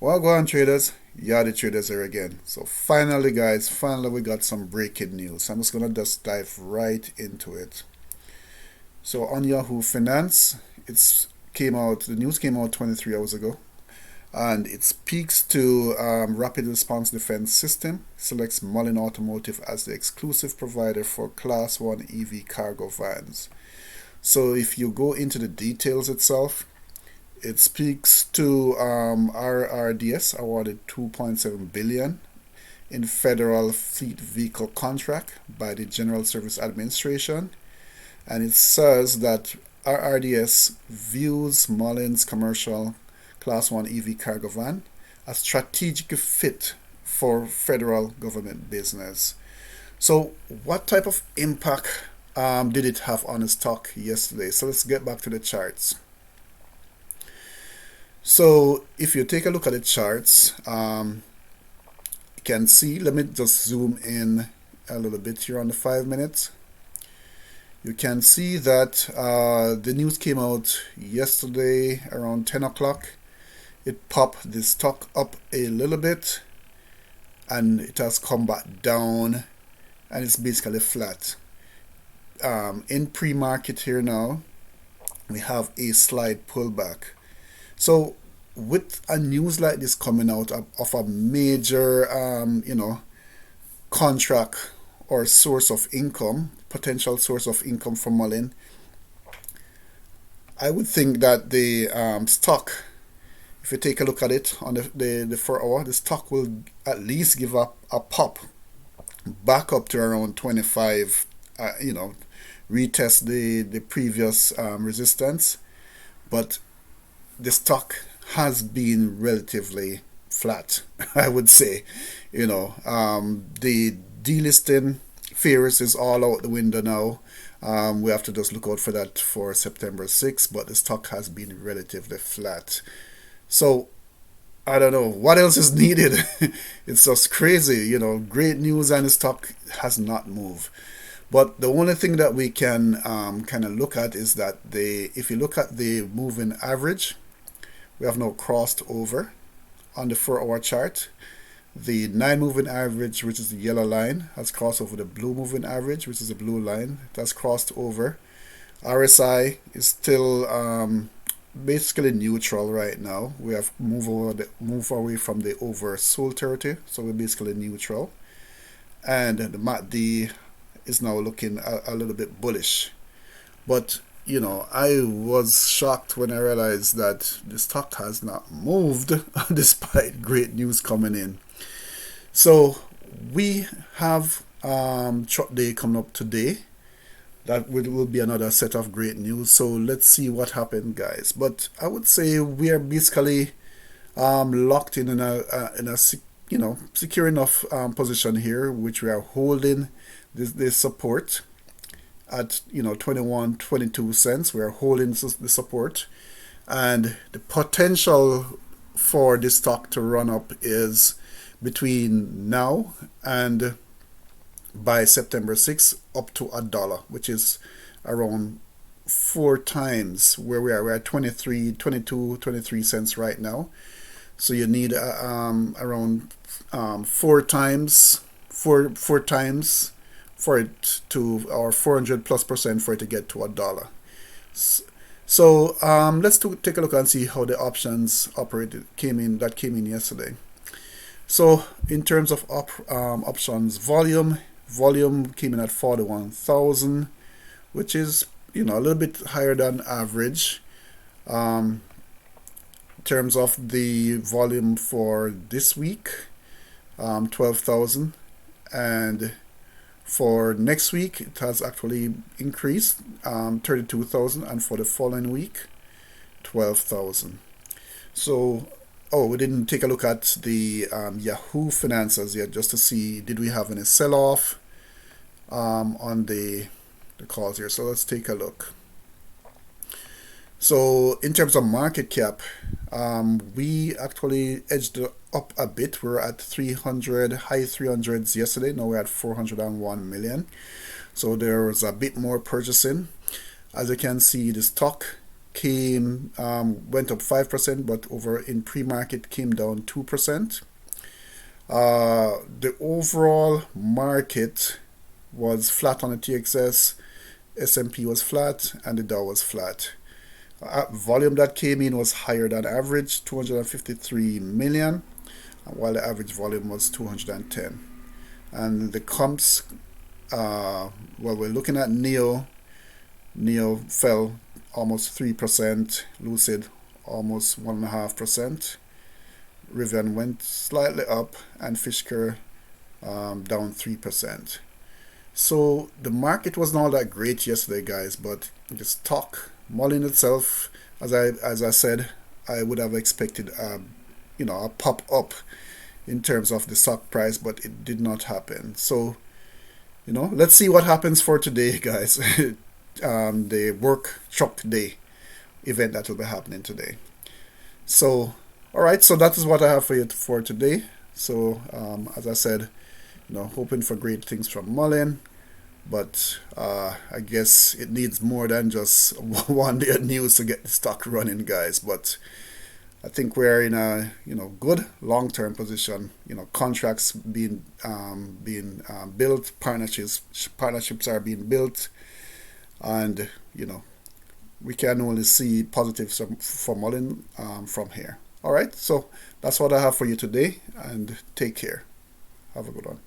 Well, go on, traders. Yeah, the traders here again. So finally, guys, finally we got some breaking news. I'm just gonna just dive right into it. So on Yahoo Finance, it's came out. The news came out 23 hours ago, and it speaks to Rapid Response Defense System. Selects Mullen Automotive as the exclusive provider for Class 1 EV cargo vans. So if you go into the details itself, it speaks to RRDS awarded 2.7 billion in federal fleet vehicle contract by the General Service Administration, and it says that RRDS views Mullen's commercial Class 1 EV cargo van a strategic fit for federal government business. So, what type of impact did it have on the stock yesterday? So let's get back to the charts. So if you take a look at the charts, you can see, let me just zoom in a little bit here on the 5 minutes. You can see that the news came out yesterday around 10 o'clock. It popped the stock up a little bit and it has come back down and it's basically flat. In pre-market here now, we have a slight pullback. So with a news like this coming out of a major, contract or source of income, potential source of income for Mullen, I would think that the stock, if you take a look at it on the 4 hour, the stock will at least give up a pop back up to around 25, retest the previous resistance. But the stock has been relatively flat, I would say. The delisting fears is all out the window now. We have to just look out for that for September 6th, but the stock has been relatively flat. So I don't know what else is needed. It's just crazy, great news and the stock has not moved. But the only thing that we can kind of look at is that if you look at the moving average, we have now crossed over on the 4 hour chart. The 9 moving average, which is the yellow line, has crossed over the blue moving average, which is the blue line. It has crossed over. RSI is still basically neutral right now. We have moved away from the oversold territory, so we're basically neutral. And the MACD is now looking a little bit bullish. But I was shocked when I realized that the stock has not moved despite great news coming in. So we have truck day coming up today. That will be another set of great news. So let's see what happened, guys. But I would say we are basically locked in a secure enough position here, which we are holding this support at 21-22 cents. We are holding the support, and the potential for this stock to run up is between now and by September 6th up to $1, which is around 4 times where we are. We're at 23 cents right now. So you need around 4 times for it to, or 400+% for it to get to $1. So let's take a look and see how the options came in yesterday. So in terms of options volume came in at 41,000, which is a little bit higher than average. In terms of the volume for this week, 12,000, and for next week it has actually increased, 32,000, and for the following week 12,000. So we didn't take a look at the Yahoo finances yet, just to see did we have any sell-off on the calls here. So let's take a look. So in terms of market cap, we actually edged up a bit. We're at high 300s yesterday. Now we're at 401 million. So there was a bit more purchasing. As you can see, the stock went up 5%, but over in pre-market came down 2%. The overall market was flat on the TXS, S&P was flat, and the Dow was flat. Volume that came in was higher than average, 253 million, while the average volume was 210. And the comps, we're looking at Neo. Neo fell almost 3%, Lucid almost 1.5%. Rivian went slightly up, and Fisker down 3%. So the market wasn't all that great yesterday, guys, but the stock, Mullen itself, as I said, I would have expected a pop up in terms of the stock price, but it did not happen. So let's see what happens for today, guys. The work truck day event that will be happening today. So, all right, so that is what I have for you for today. So, as I said, hoping for great things from Mullen, but I guess it needs more than just one day of news to get the stock running, guys. But I think we're in a good long-term position. Contracts being built, partnerships are being built, and we can only see positives from Mullen from here. All right, so that's what I have for you today, and take care. Have a good one.